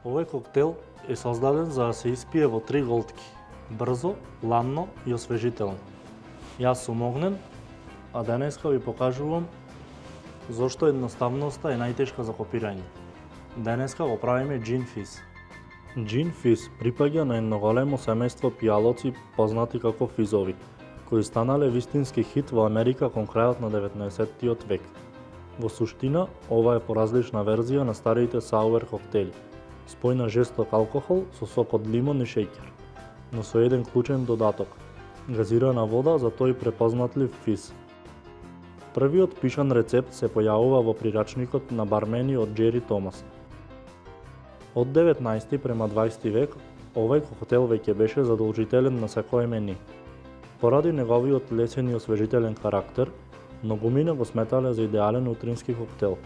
Овој коктел е создаден за да се испие во 3 голтки. Брзо, ладно и освежително. Јас сум Огнен, а денеска ви покажувам зошто едноставноста е најтешка за копирање. Денеска го правиме Gin Fizz. Gin Fizz припаѓа на едно големо семејство пијалоци познати како физови, кои станале вистински хит во Америка кон крајот на 19-тиот век. Во суштина, ова е поразлична верзија на старите сауер коктели, спојна жесток алкохол со сок од лимон и шеќер, но со еден клучен додаток – газирана вода за тој препознатлив физ. Првиот пишан рецепт се појавува во прирачникот на бармени од Џери Томас. Од 19 према 20 век, овој коктел веќе беше задолжителен на секое мени. Поради неговиот лесен и освежителен карактер, многумина го сметале за идеален утрински коктел.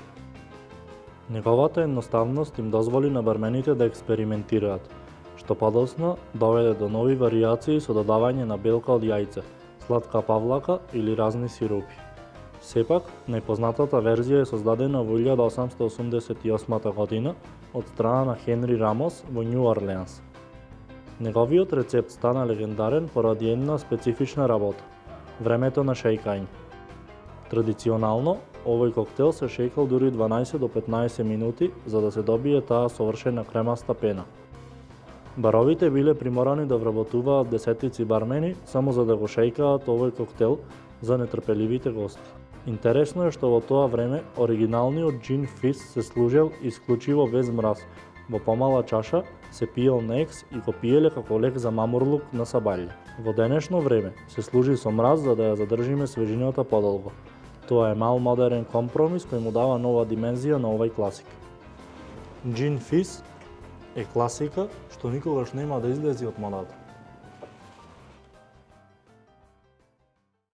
Неговата едноставност им дозволи на бармените да експериментираат, што подоцна доведе до нови варијации со додавање на белка од јајце, сладка павлака или разни сиропи. Сепак, најпознатата верзија е создадена во 1888 година од страна на Хенри Рамос во Њу Орлеанс. Неговиот рецепт стана легендарен поради една специфична работа – времето на шејкање. Традиционално, овој коктел се шејкал дури 12 до 15 минути за да се добие таа совршена кремаста пена. Баровите биле приморани да вработуваат десетици бармени само за да го шејкаат овој коктел за нетрпеливите гости. Интересно е што во тоа време оригиналниот Gin Fizz се служел исклучиво без мраз, во помала чаша се пиел на екс и го пиеле како лек за мамурлук на сабаље. Во денешно време се служи со мраз за да ја задржиме свежината подолго. Тоа е мал модерен компромис кој му дава нова димензија на овој класик. Gin Fizz е класика што никогаш нема да излези од модата.